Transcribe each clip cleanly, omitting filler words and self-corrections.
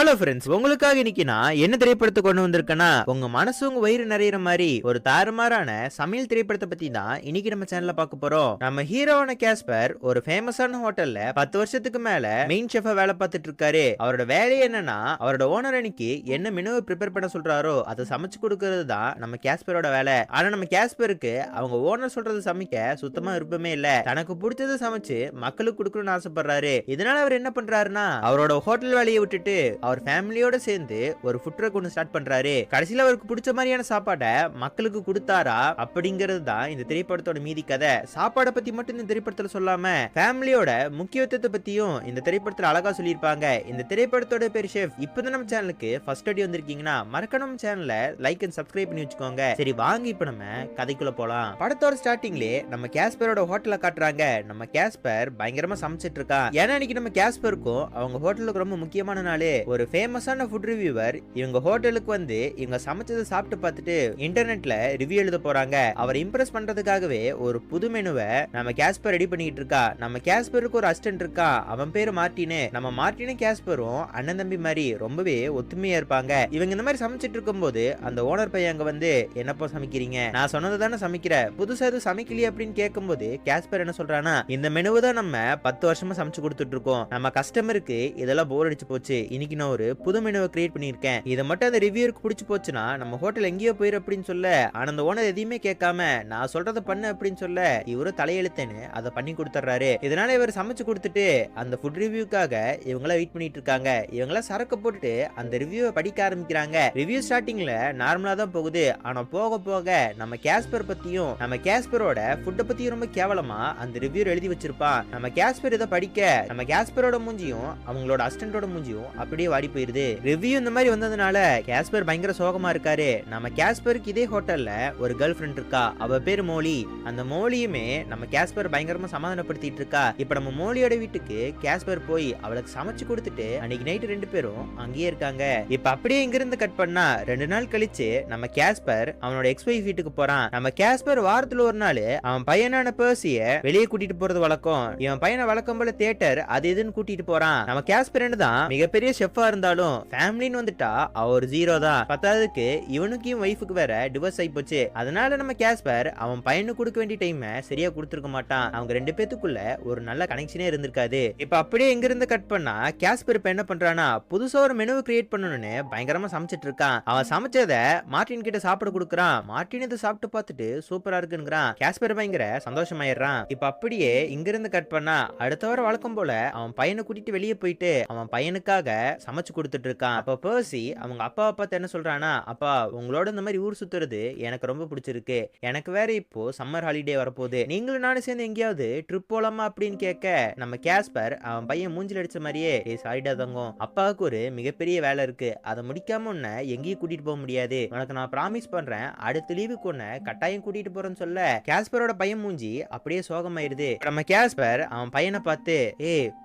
Hello friends, உங்களுக்காக இன்னைக்கு நான் என்ன திரைப்படத்தை கொண்டு வந்திருக்கேன்னா, உங்க மனசு உங்க வயிறு நிறையிற மாதிரி ஒரு தாறுமாறான சமையல் திரைப்படத்தை பத்தி தான் இன்னைக்கு நம்ம சேனல்ல பார்க்க போறோம். நம்ம ஹீரோவான கேஸ்பர் ஒரு ஃபேமஸான ஹோட்டல்ல 10 வருஷத்துக்கு மேல மெயின் ஷெஃபா வேலை பார்த்துட்டு இருக்காரு. அவரோட வேலை என்னன்னா, அவரோட ஓனர் அன்னைக்கு என்ன மெனுவை ப்ரிப்பேர் பண்ண சொல்றாரோ அதை சமைச்சு கொடுக்கறது தான் நம்ம கேஸ்பரோட வேலை. ஆனா நம்ம கேஸ்பருக்கு அவங்க ஓனர் சொல்றது சமைக்க சுத்தமா விருப்பமே இல்ல. தனக்கு பிடிச்சது சமைச்சு மக்களுக்கு கொடுக்கணும்னு ஆசைப்படுறாரு. இதனால அவர் என்ன பண்றாருன்னா, அவரோட ஹோட்டல் வேலையை விட்டுட்டு அவர் ஃபேமிலியோட சேர்ந்து ஒரு ஃபுட் ட்ரக் ஒன்று ஸ்டார்ட் பண்றாரு. கடைசியில் அவருக்கு பிடிச்ச மாதிரியான சாப்பாடை மக்களுக்கு கொடுத்தாரா அப்படிங்கிறது தான் இந்த திரைப்படத்தோட மீதி கதை. சாப்பாடை பத்தி மட்டும் இந்த திரைப்படத்துல சொல்லாம ஃபேமிலியோட முக்கியத்துவத்தை பத்தியும் இந்த திரைப்படத்துல அழகா சொல்லியிருப்பாங்க. இந்த திரைப்படத்தோட பேர் ஷெஃப். இப்பதான் நம்ம சேனலுக்கு ஃபர்ஸ்ட் அடி வந்திருக்கீங்கன்னா மறக்காம நம்ம சேனலை லைக் அண்ட் சப்ஸ்கிரைப் பண்ணி வச்சுக்கோங்க. சரி வாங்க இப்ப நம்ம கதைக்குள்ள போலாம். படத்தோட ஸ்டார்டிங்லே நம்ம கேஸ்பரோட ஹோட்டலை காட்டுறாங்க. நம்ம கேஸ்பர் பயங்கரமா சமைச்சிட்டு இருக்கான். ஏன்னா இன்னைக்கு நம்ம கேஸ்பருக்கும் அவங்க ஹோட்டலுக்கு ரொம்ப முக்கியமான நாள். ஒரு ஃபேமஸான ஃபுட் ரிவ்யூவர் இவங்க ஹோட்டலுக்கு வந்து இவங்க சமைச்சதை சாப்பிட்டு பார்த்துட்டு இன்டர்நெட்ல ரிவ்யூ எழுத போறாங்க. அவர் இம்ப்ரெஸ் பண்றதுக்காகவே ஒரு புது மெனுவை நம்ம கேஸ்பர் ரெடி பண்ணிட்டு இருக்கா. நம்ம கேஸ்பருக்கு ஒரு அசிஸ்டன்ட் இருக்கா, அவன் பேரு மார்டினு. நம்ம மார்டினும் கேஸ்பரும் அண்ணன் தம்பி மாதிரி ரொம்பவே ஒத்துமையா இருப்பாங்க. இவங்க இந்த மாதிரி சமைச்சிட்டு இருக்கும் போது அந்த ஓனர் பையன் அங்க வந்து, என்னப்பா சமைக்கிறீங்க, நான் சொன்னது தானே சமைக்கிற, புதுசா எதுவும் சமைக்கலையே அப்படின்னு கேட்கும் போது கேஸ்பர் என்ன சொல்றானா, இந்த மெனுவை தான் நம்ம 10 வருஷமா சமைச்சு கொடுத்துட்டு இருக்கோம். நம்ம கஸ்டமருக்கு இதெல்லாம் போர் அடிச்சு போச்சு, இன்னைக்கு நான் ஒரு புது மெனுவை கிரியேட் பண்ணிருக்கேன். இதை மட்டும் அந்த ரிவ்யூருக்கு பிடிச்சு போச்சுன்னா நம்ம ஹோட்டல் எங்கேயோ போயிரு அப்படின்னு சொல்ல, ஆனா அந்த ஓனர் எதையுமே கேட்காம நான் சொல்றதை பண்ணு அப்படின்னு சொல்ல இவரு தலையெழுத்தேன்னு அதை பண்ணி கொடுத்துறாரு. இதனால இவர் சமைச்சு கொடுத்துட்டு அந்த ஃபுட் ரிவ்யூக்காக இவங்கள வெயிட் பண்ணிட்டு இருக்காங்க. இவங்கள சரக்கு போட்டுட்டு அந்த ரிவ்யூவை படிக்க ஆரம்பிக்கிறாங்க. ரிவ்யூ ஸ்டார்டிங்ல நார்மலா தான் போகுது. ஆனா போக போக நம்ம கேஸ்பர் பத்தியும் நம்ம கேஸ்பரோட ஃபுட்டை பத்தியும் ரொம்ப கேவலமா அந்த ரிவ்யூ எழுதி வச்சிருப்பான். நம்ம கேஸ்பர் இதை படிக்க நம்ம கேஸ்பரோட மூஞ்சியும் அவங்களோட அசிஸ்டன்டோட மூஞ்சியும் அப்படியே வாடி போயிருது. ரிவ்யூ இந்த மாதிரி வந்ததுனால கேஸ்பர் பயங்கர சோகமா இருக்காரு. நம்ம கேஸ்பருக்கு இதே ஹோட்டல்ல ஒரு கேர்ள் ஃப்ரெண்ட் இருக்கா, அவ பேரு மோலி. அந்த மோலியுமே நம்ம கேஸ்பர் பயங்கரமா சமாதானப்படுத்திட்டு இருக்கா. இப்ப நம்ம மோலியோட வீட்டுக்கு கேஸ்பர் போய் அவளுக்கு சமைச்சு கொடுத்துட்டு அன்னைக்கு நைட்டு 2 பேரும் அங்கேயே இருக்காங்க. இப்ப அப்படியே இங்க இருந்து கட் பண்ணா 2 நாள் கழிச்சு நம்ம கேஸ்பர் அவனோட எக்ஸ்-ஒய்ஃப் வீட்டுக்கு போறான். நம்ம கேஸ்பர் வாரத்துல ஒரு நாள் அவன் பையனான பெர்சிய வெளியே கூட்டிட்டு போறது வழக்கம். இவன் பையனை வழக்கம் போல தியேட்டர் அது இதுன்னு கூட்டிட்டு போறான். நம்ம கேஸ்பர் தான் மிகப்பெரிய ஷெஃபா இருந்தாலும் ஃபேமிலின்னு வந்துட்டா அவர் ஜீரோ தான். பத்தாவதுக்கு இவனுக்கும் வைஃபுக்கு வேற டிவோர்ஸ் ஆகி போச்சு. அதனால நம்ம கேஸ்பர் அவன் பையனுக்கு கொடுக்க வேண்டிய டைம் சரியா கொடுத்துருக்க மாட்டான். அவங்க 2 பேத்துக்குள்ள ஒரு நல்ல கனெக்ஷனே இருந்திருக்காது. இப்ப அப்படியே எங்க இருந்து கட் பண்ணா கேஸ்பர் இப்ப என்ன பண்றானா, புதுசா ஒரு மெனுவை கிரியேட் பண்ணணும்னு பயங்கரமா சமைச்சிட்டு இருக்கான். அவன் சமைச்சத மார்டின் கிட்ட சாப்பிட கொடுக்குறான். மார்டின் இதை சாப்பிட்டு பார்த்துட்டு சூப்பரா இருக்குங்கிறான். கேஸ்பர் பயங்கர சந்தோஷமாயிடுறான். இப்ப அப்படியே இங்க இருந்து கட் பண்ணா அடுத்த வாரம் வழக்கம் போல அவன் பையனை கூட்டிட்டு வெளியே போயிட்டு அவன் பையனுக்காக சமைச்சு கொடுத்துட்டு இருக்கான். அப்ப பெர்சி அவங்க அப்பாவை பார்த்து என்ன சொல்றானா, அப்பா உங்களோட இந்த மாதிரி ஊர் சுத்துறது எனக்கு ரொம்ப பிடிச்சிருக்கு, எனக்கு வேற இப்போ சம்மர் ஹாலிடே வரப்போகுது, நீங்களும் நானும் சேர்ந்து எங்கேயாவது ட்ரிப் போலாமா அப்படின்னு கேட்க நம்ம கேஸ்பர் அவன் பையன் மூஞ்சில் அடிச்ச மாதிரியே, சாரிடா தங்கம், அப்பாவுக்கு ஒரு மிகப்பெரிய வேலை இருக்கு, அதை முடிக்காம உன்னை எங்கேயும் கூட்டிட்டு போக முடியாது, உனக்கு நான் ப்ராமிஸ் பண்றேன் அடுத்த லீவுக்கு உன்னை கட்டாயம் கூட்டிட்டு போறேன்னு சொல்ல கேஸ்பரோட பையன் மூஞ்சி அப்படியே சோகமாயிருது. நம்ம கேஸ்பர் அவன் பையனை பார்த்து,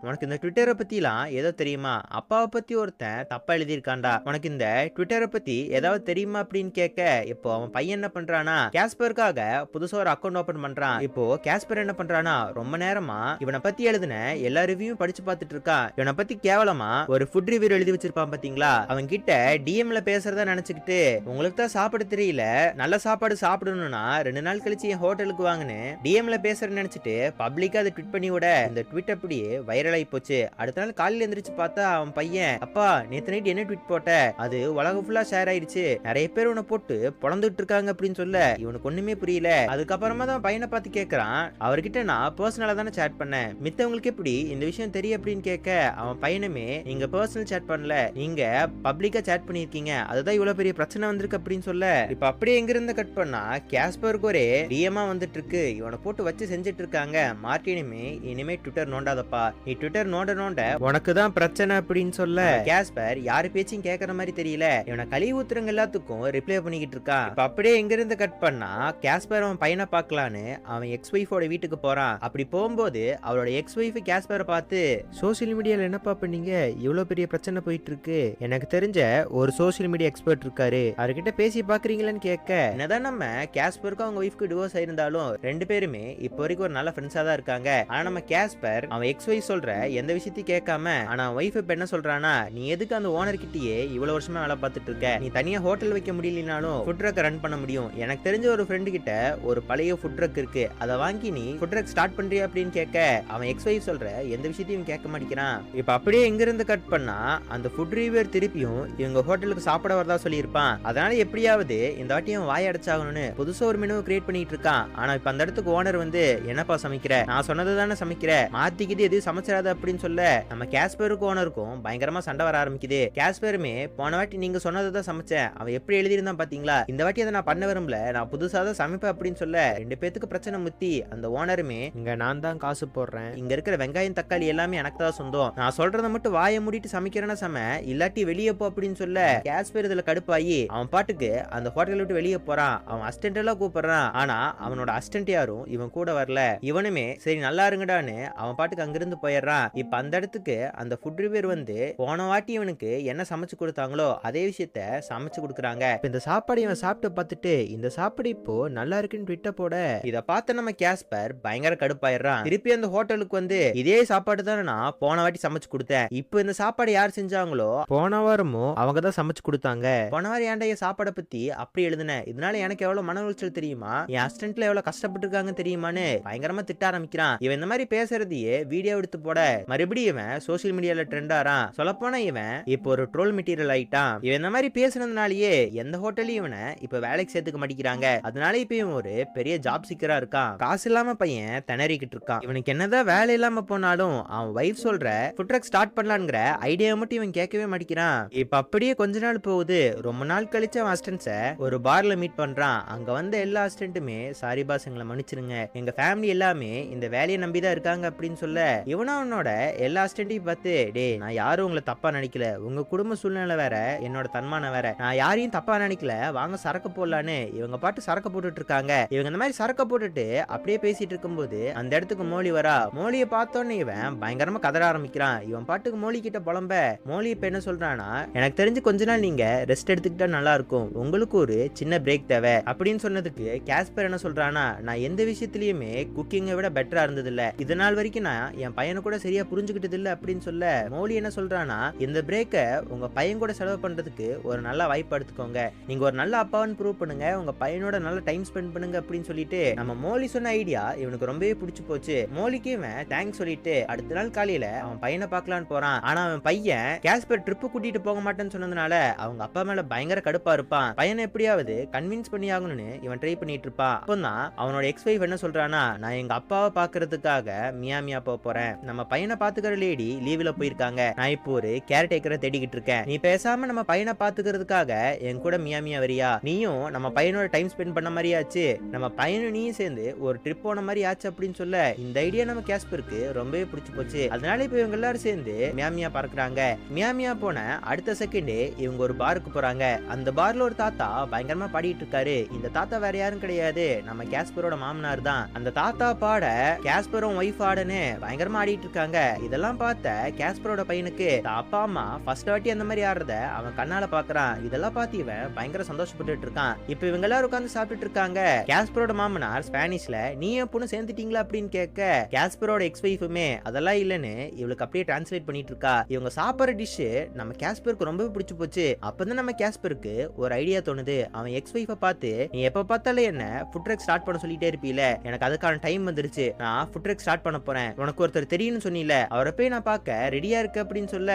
உனக்கு இந்த ட்விட்டரை பத்திலாம் ஏதோ தெரியுமா, அப்பாவை பத்தி ஒருத்தன் தப்பா எழுதியிருக்காண்டா, உனக்கு இந்த ட்விட்டரை பத்தி ஏதாவது தெரியுமா அப்படின்னு கேட்க இப்போ அவன் பையன் என்ன பண்றானா, கேஸ்பருக்காக புதுசா ஒரு அக்கௌண்ட் ஓபன் பண்றான். இப்போ கேஸ்பர் என்ன பண்றானா, ரொம்ப நேரமா இவனை பத்தி எழுதின எல்லா ரிவ்யூவும் படிச்சு பார்த்துட்டு இருக்கான். இவனை பத்தி கேவலமா ஒரு ஃபுட் ரிவ்யூ எழுதி வச்சிருப்பான் பாத்தீங்களா, அவன் கிட்ட டிஎம்ல பேசுறதா நினைச்சுக்கிட்டு, உங்களுக்கு தான் சாப்பிட தெரியல, நல்ல சாப்பாடு சாப்பிடணும்னா 2 நாள் கழிச்சு என் ஹோட்டலுக்கு வாங்கன்னு டிஎம்ல பேசுறேன்னு நினைச்சிட்டு பப்ளிக்கா அதை ட்வீட் பண்ணி விட இந்த ட்வீட் அப்படியே வைரல் ஆகி போச்சு. அடுத்த நாள் காலையில எந்திரிச்சு பார்த்தா அவன் பையன், அப்பா நேத்து நைட் என்ன ட்வீட் போட்ட, அது உலகம் ஃபுல்லா ஷேர் ஆயிடுச்சு, நிறைய பேர் உன்னை போட்டு பொழந்துட்டு இருக்காங்க அப்படின்னு சொல்ல இவனுக்கு ஒண்ணுமே புரியல. அதுக்கப்புறமா தான் பையனை பார்த்து கேட்கறான், அவர்கிட்ட நான் பர்சனலா தானே சேட் பண்ணேன், மித்தவங்களுக்கு எப்படி இந்த விஷயம் தெரியும் அப்படின்னு கேட்க அவன் பையனுமே, நீங்க பர்சனல் சேட் பண்ணல, நீங்க பப்ளிக்கா சேட் பண்ணிருக்கீங்க, அதுதான் இவ்வளவு பெரிய பிரச்சனை வந்திருக்கு அப்படின்னு சொல்ல இப்ப அப்படியே எங்க இருந்து கட் பண்ணா கேஸ்பருக்கு ஒரே டிஎம்மா வந்துட்டு இருக்கு. இவனை போட்டு வச்சு செஞ்சுட்டு இருக்காங்க. மார்டினுமே இனிமே ட்விட்டர் நோண்டாதப்பா, நீ ட்விட்டர் நோண்ட உனக்கு தான் பிரச்சனை அப்படின்னு சொல்ல கேஸ்பர் யாரு பேச்சும் கேட்கற மாதிரி தெரியல. இவனை கழிவு ஊத்துறவங்க எல்லாத்துக்கும் ரிப்ளை பண்ணிக்கிட்டு இருக்கான். இப்ப அப்படியே எங்க இருந்து கட் பண்ணா கேஸ்பர் அவன் பையனை பார்க்கலான்னு அவன் எக்ஸ் ஒய்ஃபோட வீட்டுக்கு போறான். அப்படி போகும்போது அவரோட எக்ஸ் ஒய்ஃப் கேஸ்பரை பார்த்து, சோசியல் மீடியால என்னப்பா பண்ணீங்க, இவ்வளவு பெரிய பிரச்சனை போயிட்டு இருக்கு, எனக்கு தெரிஞ்ச ஒரு சோசியல் மீடியா எக்ஸ்பர்ட் இருக்காரு, அவர்கிட்ட பேசி பாக்குறீங்களான்னு கேட்க, என்னதான் நம்ம கேஸ்பருக்கு அவங்க ஒய்ஃப்க்கு டிவோர்ஸ் ஆயிருந்தாலும் 2 பேருமே இப்போ வரைக்கும் ஒரு நல்ல ஃப்ரெண்ட்ஸா தான் இருக்காங்க. ஆனா நம்ம கேஸ்பர் அவன் எக்ஸ் ஒய்ஃப் சொல்ற எந்த விஷயத்தையும் கேட்காம, ஆனா ஒய்ஃப் இப்ப என்ன சொல்றானா, நீ எதுக்கு அந்த ஓனர் கிட்டயே இவ்வளவு வருஷமா வேலை பார்த்துட்டு இருக்க? நீ தனியா ஹோட்டல் வைக்க முடியலனாலும் ஃபுட் ட்ரக் ரன் பண்ண முடியும். எனக்கு தெரிஞ்ச ஒரு ஃப்ரெண்டு கிட்ட ஒரு பழைய ஃபுட் ட்ரக் இருக்கு, அதை வாங்கி நீ ஃபுட் ட்ரக் ஸ்டார்ட் பண்றியா அப்படின்னு கேட்க அவன் எக்ஸ் வைஃப் சொல்ற எந்த விஷயத்தையும் கேட்க மாட்டேங்கிறான். இப்ப அப்படியே எங்க இருந்து கட் பண்ணா அந்த ஃபுட் ரிவ்யூவர் திருப்பியும் இவங்க ஹோட்டலுக்கு சாப்பிட வரதா சொல்லியிருப்பான். அதனால எப்படியாவது இந்த வாட்டியும் வாய் அடைச்சாகணும்னு புதுசா ஒரு மெனு கிரியேட் பண்ணிட்டு இருக்கான். ஆனா இப்ப அந்த இடத்துக்கு ஓனர் வந்து என்னப்பா சமைக்கிற, நான் சொன்னது தானே சமைக்கிற, மாத்திக்கிட்டு எதுவும் சமைச்சிடாத அப்படின்னு சொல்ல நம்ம கேஸ்பருக்கு ஓனருக்கும் பயங்கரமா சண்டை வர ஆரம்பிக்குது. கேஸ்பருமே போன வாட்டி நீங்க சொன்னதான் சமைச்சேன், அவன் எப்படி எழுதியிருந்தான் பாத்தீங்களா, இந்த வாட்டி அதை நான் பண்ண வரும்ல, நான் புதுசா தான் சமைப்பேன் அப்படின்னு சொல்ல ரெண்டு பேத்துக்கு பிரச்சனை முத்தி அந்த ஓனருமே இங்க நான் தான் காசு போடுறேன், இங்க இருக்கிற வெங்காயம் தக்காளி எல்லாமே எனக்கு தான் சொந்தம், நான் சொல்றதை மட்டும் வாயை மூடிட்டு சமைக்கிறேன்னா சம, இல்லாட்டி வெளியே போ அப்படின்னு சொல்ல கேஸ்பர் இதுல கடுப்பாயி அவன் பாட்டுக்கு அந்த ஹோட்டல் விட்டு வெளியே போறான். அவன் அசிஸ்டன்ட் எல்லாம் கூப்பிடுறான். ஆனா அவனோட அசிஸ்டன்ட் யாரும் இவன் கூட வரல. இவனுமே சரி நல்லா இருங்கடான்னு அவன் பாட்டுக்கு அங்கிருந்து போயிடுறான். இப்ப அந்த இடத்துக்கு அந்த ஃபுட் ரிவ்யூவர் வந்து போன வாட்டி இவனுக்கு என்ன சமைச்சு கொடுத்தாங்களோ அதே விஷயத்த சமைச்சு கொடுக்குறாங்க. இந்த சாப்பாடு இவன் சாப்பிட்டு பார்த்துட்டு இந்த சாப்பாடு இப்போ நல்லா இருக்குன்னு ட்விட்டர் போட இத பார்த்து நம்ம கேஸ்பர் பயங்கர கடுப்பாயிடுறான். திருப்பி அந்த ஹோட்டலுக்கு வந்து இதே சாப்பாடு தானே நான் போன வாட்டி சமைச்சு கொடுத்தேன், இப்போ இந்த சாப்பாடு யார் செஞ்சாங்களோ போன வாரமும் அவங்க தான் சமைச்சு கொடுத்தாங்க, போன வாரம் ஏன்டா என் சாப்பாடை பத்தி அப்படி எழுதுன, இதனால எனக்கு எவ்வளவு மன உளைச்சல் தெரியுமா, என் அசிஸ்டன்ட்ல எவ்வளவு கஷ்டப்பட்டு இருக்காங்க தெரியுமான்னு பயங்கரமா திட்ட ஆரம்பிக்கிறான். இவன் இந்த மாதிரி பேசுறதையே வீடியோ எடுத்து போட மறுபடியும் இவன் சோசியல் மீடியால ட்ரெண்ட் ஆறான். சொல்லப்போனா இவன் இப்போ ஒரு ட்ரோல் மெட்டீரியல் ஆயிட்டான். இவன் இந்த மாதிரி பேசுனதுனாலயே எந்த ஹோட்டலையும் இவனை இப்ப வேலைக்கு சேர்த்துக்க மாட்டேங்கிறாங்க. அதனால இப்ப இவன் ஒரு பெரிய ஜாப் சீக்கரா இருக்கான். காசு இல்லாம பையன் திணறிக்கிட்டு இருக்கான். இவனுக்கு என்னதான் வேலை இல்லாம போனாலும் அவன் வைஃப் சொல்ற ஃபுட் ட்ரக் ஸ்டார்ட் பண்ணலாங்கிற ஐடியா மட்டும் இவன் கேட்கவே மாட்டேங்கிறான். இப்ப அப்படியே கொஞ்ச நாள் போகுது. ரொம்ப நாள் கழிச்சு அவன் அசிஸ்டன்ஸை ஒரு பார்ல மீட் பண்றான். அங்க வந்த எல்லா அசிஸ்டன்ட்டுமே சாரி பாஸ் எங்களை மன்னிச்சிருங்க, எங்க ஃபேமிலி எல்லாமே இந்த வேலையை நம்பிதான் இருக்காங்க அப்படின்னு சொல்ல இவனும் அவனோட எல்லா அசிஸ்டன்ட்டையும் பார்த்து டே நான் யாரும் உங்களை தப்பா நினைக்கல, உங்க குடும்ப சூழ்நிலை வேற என்னோட தன்மானம் வேற, நான் யாரையும் தப்பா நினைக்கல, வாங்க சரக்கு போடலான்னு இவங்க பாட்டு சரக்கு போட்டுட்டு இருக்காங்க. இவங்க இந்த மாதிரி சரக்கு போட்டுட்டு அப்படியே பேசிட்டு இருக்கும்போது அந்த இடத்துக்கு மோலி வரா. மோலியை பார்த்தோன்னு இவன் பயங்கரமா கதற ஆரம்பிக்கிறான். இவன் பாட்டுக்கு மோலி கிட்ட புலம்ப மோலி இப்ப என்ன சொல்றானா, எனக்கு தெரிஞ்சு கொஞ்ச நாள் நீங்க ரெஸ்ட் எடுத்துக்கிட்டா நல்லா இருக்கும், உங்களுக்கு ஒரு சின்ன பிரேக் தேவை அப்படின்னு சொன்னதுக்கு கேஸ்பர் என்ன சொல்றானா, நான் எந்த விஷயத்திலயுமே குக்கிங்கை விட பெட்டரா இருந்தது இல்ல, இது நாள் வரைக்கும் நான் என் பையனை கூட சரியா புரிஞ்சுக்கிட்டது இல்ல அப்படின்னு சொல்ல மோலி என்ன சொல்றானா, இந்த பிரேக்க உங்க பையன் கூட செலவு பண்றதுக்கு ஒரு நல்ல வாய்ப்பு எடுத்துக்கோங்க, நீங்க ஒரு நல்ல அப்பான்னு ப்ரூவ் பண்ணுங்க, உங்க பையனோட நல்ல டைம் ஸ்பெண்ட் பண்ணுங்க அப்படின்னு சொல்லிட்டு நம்ம மோலி சொன்ன ஐடியா இவனுக்கு ரொம்பவே பிடிச்சு போச்சு. மோலிக்கு இவன் தேங்க்ஸ் சொல்லிட்டு அடுத்த நாள் காலையில அவன் பையனை பார்க்கலான்னு போறான். ஆனா அவன் பையன் கேஸ்பர் ட்ரிப்பு கூட்டிட்டு போக மாட்டேன்னு சொன்னதுனால அவங்க அப்பா மேல பயங்கர கடுப்பா இருப்பான். பையனை எப்படியாவது கன்வின்ஸ் பண்ணி ஆகணும்னு இவன் ட்ரை பண்ணிட்டு இருப்பான். அப்பதான் அவனோட எக்ஸ் வைஃப் என்ன சொல்றானா, நான் எங்க அப்பாவை பாக்குறதுக்காக மியாமியா போறேன், நம்ம பையனை பாத்துக்கிற லேடி லீவ்ல போயிருக்காங்க, நான் இப்போ ஒரு கேர் டேக்கரை தேடிக்கிட்டு இருக்கேன், நீ பேசாம நம்ம பையனை பாத்துக்கிறதுக்காக என் கூட மியாமியா வரியா, நீயும் நம்ம பையனோட டைம் ஸ்பெண்ட் பண்ண மாதிரி ஆச்சு, நம்ம பையனும் நீயும் சேர்ந்து ஒரு ட்ரிப் போன மாதிரி ஆச்சு அப்படின்னு சொல்ல இந்த ஐடியா நம்ம கேஸ்பருக்கு ரொம்பவே பிடிச்சு போச்சு. அதனால இப்ப இவங்க எல்லாரும் சேர்ந்து மியாமியா பறக்குறாங்க. மியாமியா போன அடுத்த செகண்டே இவங்க ஒரு பாருக்கு போறாங்க. அந்த பார்ல ஒரு தாத்தா பயங்கரமா பாடிட்டு இருக்காரு. இந்த தாத்தா வேற யாரும் கிடையாது, நம்ம கேஸ்பரோட மாமனார் தான். அந்த தாத்தா பாட கேஸ்பரும் ஒய்ஃப் ஆடன்னு பயங்கரமா ஆடிட்டு இருக்காங்க. இதெல்லாம் பார்த்த கேஸ்பரோட பையனுக்கு அப்பா அம்மா ஃபர்ஸ்ட் வாட்டி அந்த மாதிரி ஆடுறத அவன் கண்ணால பாக்குறான். இதெல்லாம் பார்த்து இவன் பயங்கர சந்தோஷப்பட்டு இருக்கான். இப்ப இவங்க எல்லாரும் உட்கார்ந்து சாப்பிட்டு இருக்காங்க. கேஸ்பரோட மாமனார் ஸ்பானிஷ்ல நீ என் பொண்ணு சேர்ந்துட்டீங்களா அப்படின்னு கேட்க கேஸ்பரோட எக்ஸ் வைஃபுமே அதெல்லாம் இல்லன்னு இவளுக்கு அப்படியே டிரான்ஸ்லேட் பண்ணிட்டு இருக்கா. இவங்க சாப்பிடுற டிஷ் நம்ம கேஸ்பருக்கு ரொம்பவே பிடிச்சு போச்சு. அப்பதான் நம்ம கேஸ்பருக்கு ஒரு ஐடியா தோணுது. அவன் எக்ஸ் வைஃபை பார்த்து நீ எப்ப பார்த்தாலும் என்ன ஃபுட் ட்ரக் ஸ்டார்ட் பண்ண சொல்லிட்டே இருப்பீல, எனக்கு அதுக்கான டைம் வந்துருச்சு, நான் ஃபுட் ட்ரக் ஸ்டார்ட் பண்ண போறேன், உனக்கு ஒருத்தர் தெரியும்னு சொன்னீல, அவரை போய் நான் பார்க்க ரெடியா இருக்கு அப்படின்னு சொல்ல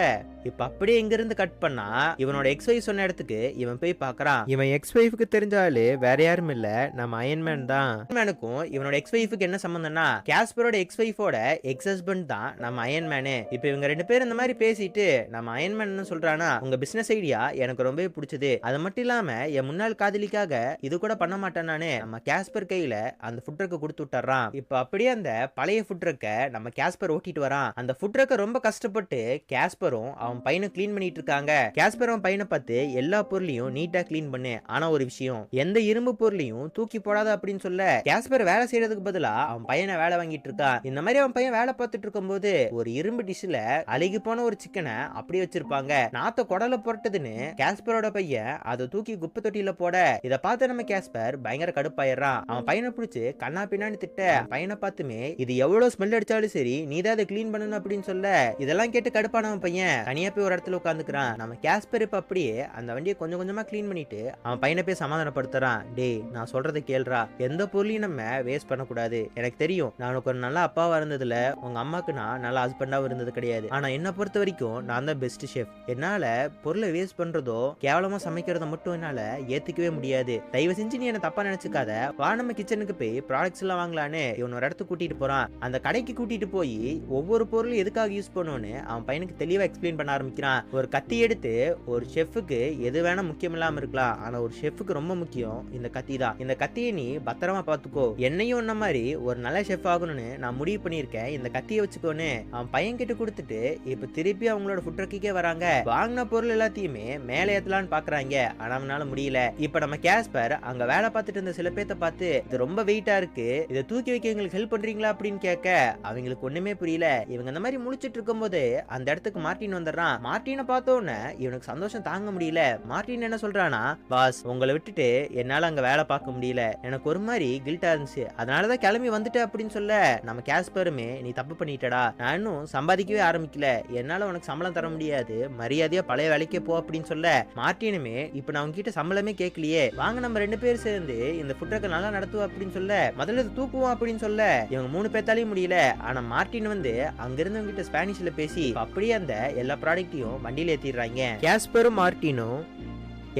இப்ப அப்படியே எங்க இருந்து கட் பண்ணா இவனோட எக்ஸ் வைஃப் சொன்ன இடத்துக்கு இவன் போய் பாக்குறான். இவன் எக்ஸ் வைஃப்க்கு தெரிஞ்சாலே வேற யாரும் இல்ல நம்ம அயன்மேன் தான். அயன்மேனுக்கும் இவனோட எக்ஸ் வைஃப்க்கு என்ன சம்பந்தம்னா கேஸ்பரோட எக்ஸ் வைஃபோட எக்ஸ் ஹஸ்பண்ட் தான் நம்ம அயன்மேனு. இப்ப இவங்க ரெண்டு பேரும் இந்த மாதிரி பேசிட்டு நம்ம அயன்மேன் என்ன சொல்றானா, உங்க பிசினஸ் ஐடியா எனக்கு ரொம்பவே பிடிச்சது, அது மட்டும் இல்லாம என் முன்னாள் காதலிக்காக இது கூட பண்ண மாட்டேனானு நம்ம கேஸ்பர் கையில அந்த ஃபுட் ட்ரக்க கொடுத்து விட்டுறான். இப்ப அப்படியே அந்த பழைய ஃபுட் ட்ரக்க நம்ம கேஸ்பர் ஓட்டிட்டு வரான். அந்த ஃபுட் ட்ரக்க ரொம்ப கஷ்டப்பட்டு கேஸ்பரும் அவன் பையனை கிளீன் பண்ணிட்டு இருக்காங்க. கேஸ்பர் அவன் பையனை பார்த்து எல்லா பொருளையும் நீட்டா கிளீன் பண்ணு, ஆனா ஒரு விஷயம் எந்த இரும்பு பொருளையும் தூக்கி போடாத அப்படின்னு சொல்ல கேஸ்பர் வேலை செய்யறதுக்கு பதிலா அவன் பையனை வேலை வாங்கிட்டு இருக்கான். இந்த மாதிரி அவன் பையன் வேலை பார்த்துட்டு இருக்கும் போது ஒரு இரும்பு டிஷ்ல அழுகி போன ஒரு சிக்கனை அப்படியே வச்சிருப்பாங்க. நாத்த குடல புரட்டதுன்னு கேஸ்பரோட பையன் அதை தூக்கி குப்பை தொட்டியில போட இதை பார்த்து நம்ம கேஸ்பர் பயங்கர கடுப்பாயிடுறான். அவன் பையனை பிடிச்சு கண்ணா பின்னான்னு திட்ட பையனை பார்த்துமே இது எவ்வளவு ஸ்மெல் அடிச்சாலும் சரி நீதான் அதை கிளீன் பண்ணணும் அப்படின்னு சொல்ல இதெல்லாம் கேட்டு கடுப்பானவன் பையன் தனியா போய் ஒரு இடத்துல உட்காந்துக்கிறான். நம்ம கேஸ்பர் இப்ப அப்படியே அந்த வண்டியை கொஞ்சம் கொஞ்சமா கிளீன் பண்ணிட்டு அவன் பையனை போய் சமாதானப்படுத்துறான். டேய், நான் சொல்றதை கேளுடா, எந்த பொருளையும் நம்ம வேஸ்ட் பண்ணக்கூடாது. எனக்கு தெரியும் நான் உனக்கு ஒரு நல்ல அப்பாவா இருந்ததுல உங்க அம்மாக்கு நான் நல்ல ஹஸ்பண்டாவும் இருந்தது கிடையாது. ஆனா என்ன பொறுத்த வரைக்கும் நான் தான் பெஸ்ட் ஷெஃப். என்னால பொருளை வேஸ்ட் பண்றதோ கேவலமா சமைக்கிறத மட்டும் என்னால ஏத்துக்கவே முடியாது. தயவு செஞ்சு நீ என்ன தப்பா நினைச்சுக்காத. வா நம்ம கிச்சனுக்கு போய் ப்ராடக்ட்ஸ் எல்லாம் வாங்கலான்னு இவன் ஒரு இடத்துக்கு கூட்டிட்டு போறான். அந்த கடைக்கு கூட்டிட்டு போய் ஒவ்வொரு பொருளும் எதுக்காக யூஸ் பண்ணுவோன்னு அவன் பையனுக்கு தெளிவா எக்ஸ்பிளைன் பண்ண ஆரம்பிக்கிறான். ஒரு கத்தி எடுத்து ஒரு ஷெஃப்க்கு எது வேணா முக்கியம் இல்லாம இருக்கலாம், ஆனா ஒரு ஷெஃப்க்கு ரொம்ப முக்கியம் இந்த கத்தி தான். இந்த கத்தியை நீ பத்திரமா பாத்துக்கோ. என்னையும் இந்த மாதிரி ஒரு நல்ல ஷெஃப் ஆகணும்னு நான் முடிவு பண்ணிருக்கேன். இந்த கத்தியை வச்சுக்கோன்னு அவன் பையன் கிட்ட கொடுத்துட்டு இப்ப திருப்பி அவங்களோட ஃபுட் ட்ரக்குக்கே வராங்க. வாங்கின பொருள் எல்லாத்தையுமே மேலே ஏத்தலான்னு பாக்குறாங்க. ஆனா அவனால முடியல. இப்ப நம்ம கேஸ்பர் அங்க வேலை பார்த்துட்டு இருந்த சில பேத்த பார்த்து இது ரொம்ப வெயிட்டா இருக்கு, இதை தூக்கி வைக்க எங்களுக்கு ஹெல்ப் பண்றீங்களா அப்படின்னு கேட்க அவங்களுக்கு ஒண்ணுமே புரியல. இவங்க இந்த மாதிரி முழிச்சிட்டு இருக்கும் போது அந்த இடத்துக்கு மார்ட்டின் வந்துடுறான். மார்ட்டினை பார்த்தோன்னு இவனுக்கு சந்தோஷம் தாங்க முடியல. மார்ட்டின் என்ன சொல்றானா, பாஸ் உங்களை விட்டுட்டு என்னால அங்க வேலை பார்க்க முடியல, எனக்கு ஒரு மாதிரி கில்ட்டா இருந்துச்சு, அதனாலதான் கிளம்பி வந்துட்டு அப்படின்னு சொல்ல நம்ம கேஸ்பருமே நீ தப்பு பண்ணிட்டடா, நான் இன்னும் சம்பாதிக்கவே ஆரம்பிக்கல, என்னால உனக்கு சம்பளம் தர முடியாது, மரியாதையா பழைய வேலைக்கே போ அப்படின்னு சொல்ல மார்ட்டினுமே இப்ப நான் உங்ககிட்ட சம்பளமே கேட்கலையே, வாங்க நம்ம 2 பேர் சேர்ந்து இந்த ஃபுட் ட்ரக்கை நல்லா நடத்துவோம் அப்படின்னு சொல்ல முதல்ல தூக்குவோம் அப்படின்னு சொல்ல இவங்க 3 பேர்த்தாலையும் முடியல. ஆனா மார்ட்டின் வந்து அங்க இருந்தவங்க கிட்ட ஸ்பானிஷ்ல பேசி அப்படியே அந்த எல்லா ப்ராடக்ட்டையும் வண்டியில ஏத்திடுறாங்க. கேஸ்பரும் மார்ட்டினும்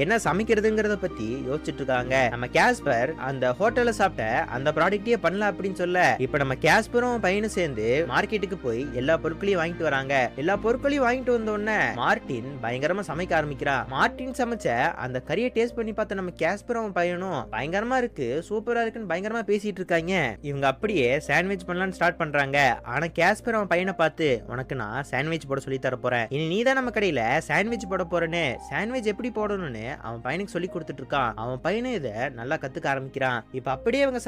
என்ன சமைக்கிறதுங்கிறத பத்தி யோசிச்சுட்டு இருக்காங்க. நம்ம கேஸ்பர் அந்த ஹோட்டல்ல சாப்பிட்ட அந்த ப்ராடக்டே பண்ணல அப்படின்னு சொல்ல இப்ப நம்ம கேஸ்பரும் பையனும் சேர்ந்து மார்க்கெட்டுக்கு போய் எல்லா பொருட்களையும் வாங்கிட்டு வராங்க. எல்லா பொருட்களையும் வாங்கிட்டு வந்த உடனே மார்ட்டின் பயங்கரமா சமைக்க ஆரம்பிக்கிறான். மார்ட்டின் சமைச்ச அந்த கறியை டேஸ்ட் பண்ணி பார்த்த நம்ம கேஸ்பரும் பையனும் பயங்கரமா இருக்கு, சூப்பரா இருக்குன்னு பயங்கரமா பேசிட்டு இருக்காங்க. இவங்க அப்படியே சாண்ட்விச் பண்ணலாம்னு ஸ்டார்ட் பண்றாங்க. ஆனா கேஸ்பர் அவன் பையனை பார்த்து உனக்கு நான் சாண்ட்விச் போட சொல்லி தர போறேன், இனி நீ தான் நம்ம கடையில சாண்ட்விச் போட போறேன்னு சாண்ட்விச் எப்படி போடணும்னு அவன் பையனுக்கு சொல்லி கொடுத்துட்டு இருக்கான். அவன் பையனை இதை நல்லா கத்துக்க ஆரம்பிக்கிறான். இப்ப அப்படியே இவங்க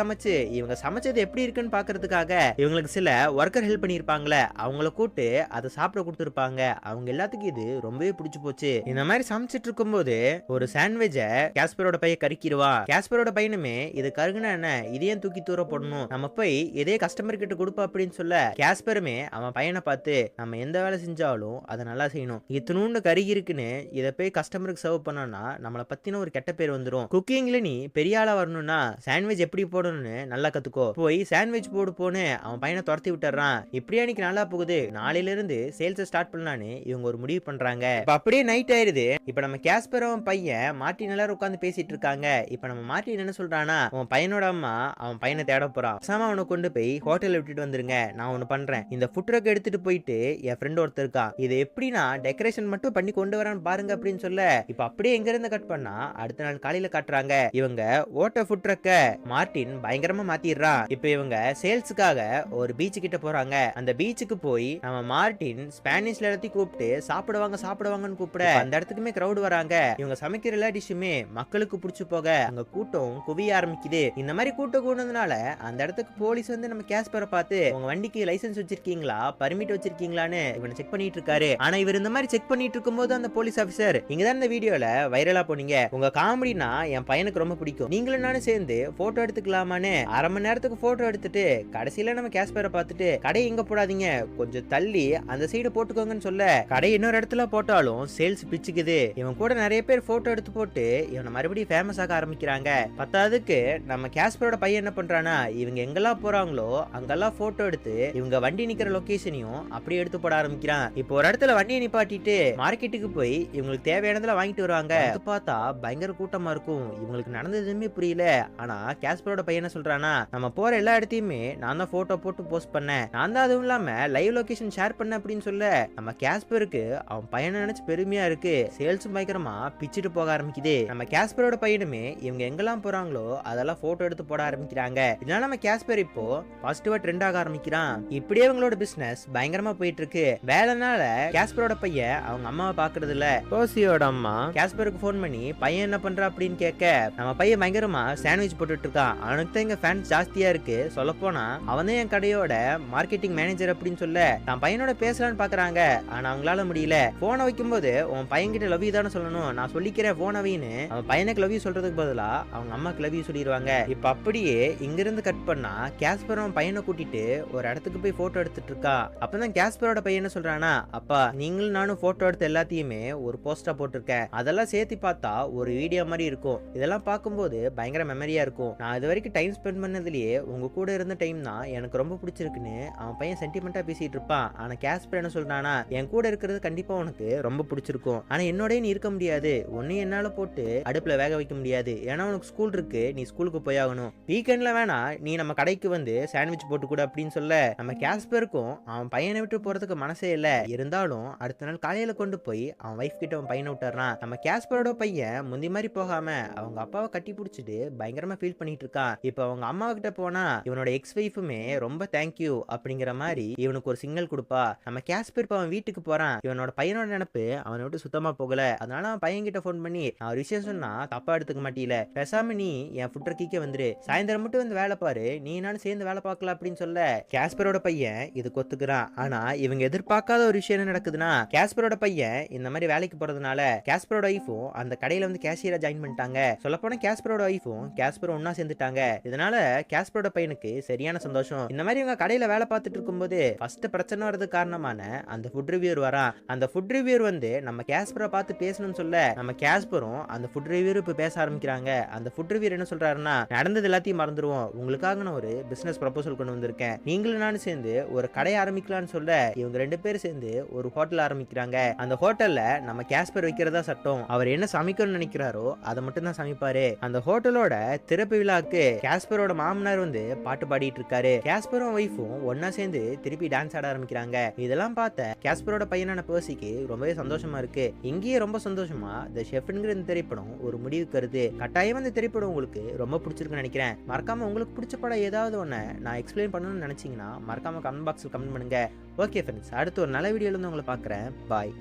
சமைச்சது எப்படி இருக்குன்னு பாக்குறதுக்காக இவங்களுக்கு சில ஒர்க்கர் ஹெல்ப் பண்ணிருப்பாங்களே அவங்கள கூட்டு அதை சாப்பிட கொடுத்துருப்பாங்க. அவங்க எல்லாத்துக்கும் இது ரொம்பவே பிடிச்சு போச்சு. இந்த மாதிரி சமைச்சிட்டு இருக்கும் போது ஒரு சாண்ட்விச்ச கேஸ்பரோட பையன் கருக்கிடுவான். கேஸ்பரோட பையனுமே இது கருகுனா என்ன, இதையும் தூக்கி தூர போடணும், நம்ம போய் இதே கஸ்டமர் கிட்ட கொடுப்போம் அப்படின்னு சொல்ல கேஸ்பருமே அவன் பையனை பார்த்து நம்ம எந்த வேலை செஞ்சாலும் அதை நல்லா செய்யணும், இத்தனூண்டு கருகி இருக்குன்னு இதை போய் கஸ்டமருக்கு சர்வ் பண்ணோம்னா நம்மளை பத்தின ஒரு கெட்ட பேர் வந்துடும், குக்கிங்ல நீ பெரிய ஆளா வரணும்னா சாண்ட்விச் எப்படி போடணும்னு நல்லா கத்துக்கோ, போய் சாண்ட்விச் போடு போன்னு அவன் பையனை துரத்தி விட்டுறான். இப்படியே அன்னைக்கு நல்லா போகுது, நாளையில இருந்து சேல்ஸ் ஸ்டார்ட் பண்ணலான்னு இவங்க ஒரு முடிவு பண்றாங்க. இப்ப அப்படியே நைட் ஆயிருது. இப்ப நம்ம கேஸ்பர் அவன் பையன் மார்ட்டின் எல்லாரும் உட்காந்து பேசிட்டு இருக்காங்க. இப்ப நம்ம மார்ட்டின் என்ன சொல்றானா, அவன் பையனோட அம்மா அவன் பையனை தேட போறான், சாமா அவனை கொண்டு போய் ஹோட்டல்ல விட்டுட்டு வந்துருங்க, நான் ஒண்ணு பண்றேன், இந்த ஃபுட் ட்ரக் எடுத்துட்டு போயிட்டு என் ஃப்ரெண்ட் ஒருத்தர் இருக்கான், இது எப்படி நான் டெக்கரேஷன் மட்டும் பண்ணி கொண்டு வரான்னு பாருங்க அப்படின்னு சொல்ல இப்ப அப்படியே எங்க இருந்து கட் பண்ணா அடுத்த நாள் காலையில காட்டுறாங்க. இவங்க ஓட்ட ஃபுட் ட்ரக்க மார்ட்டின் பயங்கரமா மாத்திடுறான். இப்ப இவங்க சேல்ஸுக்காக ஒரு பீச் கிட்ட போறாங்க. அந்த பீச்சுக்கு போய் நம்ம மார்ட்டின் ஸ்பானிஷ்ல எல்லாத்தையும் கூப்பிட்டு சாப்பிடுவாங்கன்னு கூப்பிட அந்த இடத்துக்குமே கிரௌட் வராங்க. இவங்க சமைக்கிற எல்லா டிஷ்ஷுமே மக்களுக்கு பிடிச்சு போக அங்க கூட்டம் குவிய ஆரம்பிக்குது. இந்த மாதிரி கூட்டம் கூடதுனால அந்த இடத்துக்கு போலீஸ் வந்து நம்ம கேஸ்பரை பார்த்து உங்க வண்டிக்கு லைசன்ஸ் வச்சிருக்கீங்களா, பர்மிட் வச்சிருக்கீங்களான்னு இவனை செக் பண்ணிட்டு இருக்காரு. ஆனா இவர் இந்த மாதிரி செக் பண்ணிட்டு இருக்கும்போது அந்த போலீஸ் ஆபீசர் இங்கதான் இந்த வீடியோல வைரலா போனீங்க, உங்க காமெடினா என் பையனுக்கு ரொம்ப பிடிக்கும், நீங்களும் நானும் சேர்ந்து போட்டோ எடுத்துக்கலாமான்னு அரை மணி நேரத்துக்கு போட்டோ எடுத்துட்டு கடைசியில நம்ம கேஸ்பரை பார்த்துட்டு கடை இங்க போடாதீங்க, கொஞ்சம் தள்ளி அந்த சைடு போட்டுக்கோங்கன்னு சொல்ல கடை இன்னொரு இடத்துல போட்டாலும் சேல்ஸ் பிச்சுக்குது. இவன் கூட நிறைய பேர் போட்டோ எடுத்து போட்டு இவனை மறுபடியும் ஃபேமஸ் ஆக ஆரம்பிக்கிறாங்க. பத்தாவதுக்கு நம்ம கேஸ்பரோட பையன் என்ன பண்றானா, இவங்க எங்கெல்லாம் போறாங்களோ அங்கெல்லாம் போட்டோ எடுத்து இவங்க வண்டி நிக்கிற லொகேஷனையும் அப்படியே எடுத்து போட ஆரம்பிக்கிறான். இப்போ ஒரு இடத்துல வண்டியை நிப்பாட்டிட்டு மார்க்கெட்டுக்கு போய் இவங்களுக்கு தேவையானதெல்லாம் வாங்கிட்டு வருவாங்க. பார்த்தா பயங்கர கூட்டமா இருக்கும். இவங்களுக்கு நடந்ததுமே புரியல. ஆனா கேஸ்பரோட பையனை சொல்றானா, நம்ம போற எல்லா இடத்தையுமே நான் தான் போட்டோ போட்டு போஸ்ட் பண்ணேன், நான் தான் அதுவும் இல்லாம லைவ் லொகேஷன் ஷேர் பண்ண அப்படின்னு சொல்ல நம்ம கேஸ்பருக்கு அவன் பையனை நினைச்சு பெருமையா இருக்கு. சேல்ஸும் பயங்கரமா பிச்சுட்டு போக ஆரம்பிக்குது. நம்ம கேஸ்பரோட பையனுமே இவங்க எங்கெல்லாம் போறாங்களோ அதெல்லாம் போட்டோ எடுத்து போட ஆரம்பிக்கிறாங்க. இதனால நம்ம கேஸ்பர் இப்போ பாசிட்டிவா ட்ரெண்ட் ஆக ஆரம்பிக்கிறான். இப்படியே அவங்களோட பிசினஸ் பயங்கரமா போயிட்டு இருக்கு. வேலைனால கேஸ்பரோட பையன் அவங்க அம்மாவை பாக்குறது இல்ல. கோசியோட அம்மா கேஸ்பருக்கு ஃபோன் பண்ணி பையன் என்ன பண்றா அப்படின்னு கேட்க நம்ம பையன் பயங்கரமா சாண்ட்விச் போட்டுட்டு இருக்கான். அவனுக்கு தான் இங்க ஃபேன்ஸ் ஜாஸ்தியா இருக்கு. சொல்ல போனா அவன் தான் என் கடையோட மார்க்கெட்டிங் மேனேஜர் அப்படின்னு சொல்ல தான் பையனோட பேசலான்னு பாக்குறாங்க. ஆனா அவங்களால முடியல. போனை வைக்கும்போது உன் பையன் கிட்ட லவ் யூ தானே சொல்லணும், நான் சொல்லிக்கிறேன் போன் அவைன்னு அவன் பையனுக்கு லவ் யூ சொல்றதுக்கு பதிலா அவங்க அம்மாக்கு லவ் யூ சொல்லிடுவாங்க. இப்ப அப்படியே இங்க இருந்து கட் பண்ணா கேஸ்பர் அவன் பையனை கூட்டிட்டு ஒரு இடத்துக்கு போய் போட்டோ எடுத்துட்டு இருக்கா. அப்பதான் கேஸ்பரோட பையன் சொல்றானா, அப்பா நீங்களும் நானும் போட்டோ எடுத்த எல்லாத்தையுமே ஒரு போஸ்டா போட்டிருக்கேன், அதெல்லாம் சேர்த்து பார்த்தா ஒரு வீடியோ மாதிரி இருக்கும். இதெல்லாம் பார்க்கும்போது பயங்கர மெமரியா இருக்கும். நான் இது வரைக்கும் டைம் ஸ்பெண்ட் பண்ணதுலயே உங்க கூட இருந்த டைம் தான் எனக்கு ரொம்ப பிடிச்சிருக்குன்னு அவன் பையன் சென்டிமெண்டா பேசிட்டு இருப்பான். ஆனா கேஸ்பர் என்ன சொல்றானா, என் கூட இருக்கிறது கண்டிப்பா உனக்கு ரொம்ப பிடிச்சிருக்கும், ஆனா என்னோடய நீ இருக்க முடியாது, உன்னையும் என்னால போட்டு அடுப்புல வேக வைக்க முடியாது, ஏன்னா உனக்கு ஸ்கூல் இருக்கு, நீ ஸ்கூலுக்கு போயாகணும், வீக்கெண்ட்ல வேணா நீ நம்ம கடைக்கு வந்து சாண்ட்விச் போட்டு கூட அப்படின்னு சொல்ல நம்ம கேஸ்பருக்கும் அவன் பையனை விட்டு போறதுக்கு மனசே இல்ல. இருந்தாலும் அடுத்த நாள் காலையில கொண்டு போய் அவன் வைஃப் கிட்ட அவன் பையனை விட்டுறான். நம்ம கேஸ்பரோட பையன் முந்தி மாதிரி போகாம அவங்க அப்பாவை கட்டி பிடிச்சிட்டு பயங்கரமா ஃபீல் பண்ணிட்டு இருக்கான். இப்ப அவங்க அம்மா கிட்ட போனா இவனோட எக்ஸ் வைஃபுமே ரொம்ப தேங்க்யூ அப்படிங்கிற மாதிரி இவனுக்கு ஒரு சிக்னல் கொடுப்பா. நம்ம கேஸ்பர் இப்ப அவன் வீட்டுக்கு போறான். இவனோட பையனோட நினைப்பு அவனை விட்டு சுத்தமா போகல. அதனால அவன் பையன் கிட்ட போன் பண்ணி நான் ஒரு விஷயம் சொன்னா தப்பா எடுத்துக்க மாட்டீல, பேசாம நீ என் ஃபுட்ரக்கிக்க வந்துரு, சாயந்தரம் மட்டும் வந்து வேலை பாரு, நீ நானும் சேர்ந்து வேலை பார்க்கலாம் அப்படின்னு சொல்ல கேஸ்பரோட பையன் இது கொத்துக்கிறான். ஆனா இவங்க எதிர்பார்க்காத ஒரு விஷயம் என்ன நடக்குதுன்னா, கேஸ்பரோட பையன் இந்த மாதிரி வேலைக்கு போறதுனால கேஸ்பரோட ஒய்ஃபும் அந்த கடையில வந்து கேஷியரா ஜாயின் பண்ணிட்டாங்க. சொல்ல போனா கேஸ்பரோட ஒய்ஃபும் கேஸ்பரும் ஒன்னா சேர்ந்துட்டாங்க. இதனால கேஸ்பரோட பையனுக்கு சரியான சந்தோஷம். இந்த மாதிரி இவங்க கடையில வேலை பார்த்துட்டு இருக்கும்போது ஃபர்ஸ்ட் பிரச்சனை வரது காரணமான அந்த ஃபுட் ரிவ்யூர் வரா. அந்த ஃபுட் ரிவ்யூர் வந்து நம்ம கேஸ்பரை பார்த்து பேசணும்னு சொல்ல நம்ம கேஸ்பரும் அந்த ஃபுட் ரிவ்யூர் இப்ப பேச ஆரம்பிக்கிறாங்க. அந்த ஃபுட் ரிவ்யூர் என்ன சொல்றாருன்னா, நடந்தது எல்லாத்தையும் மறந்துடுவோம், உங்களுக்காக நான் ஒரு பிசினஸ் ப்ரொபோசல் கொண்டு வந்திருக்கேன், நீங்களும் நானும் சேர்ந்து ஒரு கடை ஆரம்பிக்கலாம்னு சொல்ல இவங்க ரெண்டு பேரும் சேர்ந்து ஒரு ஹோட்டல் ஆரம்பிக்கிறாங்க. அந்த ஹோட்டல்ல நம்ம கேஸ்பர் வைக்கிறதா சட்டம், அவர் என்ன சமைக்கணும்னு நினைக்கிறாரோ அதை மட்டும் தான் சமைப்பாரு. அந்த ஹோட்டலோட திறப்பு விழாக்கு கேஸ்பரோட மாமனார் வந்து பாட்டு பாடிட்டு இருக்காரு. கேஸ்பரும் ஒய்ஃபும் ஒன்னா சேர்ந்து திருப்பி டான்ஸ் ஆட ஆரம்பிக்கிறாங்க. இதெல்லாம் பார்த்த கேஸ்பரோட பையனான பர்சிக்கு ரொம்பவே சந்தோஷமா இருக்கு. இங்கேயே ரொம்ப சந்தோஷமா தி ஷெஃப்ங்கிற இந்த திரைப்படம் ஒரு முடிவுக்கு வருது. கட்டாயம் இந்த திரைப்படம் உங்களுக்கு ரொம்ப பிடிச்சிருக்குன்னு நினைக்கிறேன். மறக்காம உங்களுக்கு பிடிச்ச படம் ஏதாவது ஒன்று நான் எக்ஸ்பிளைன் பண்ணணும்னு நினைச்சீங்கன்னா மறக்காம கமெண்ட் பாக்ஸில் கமெண்ட் பண்ணுங்க. ஓகே ஃப்ரெண்ட்ஸ், அடுத்து ஒரு நல்ல வீடியோல இருந்து உங்களை பார்க்குறேன். பாய்.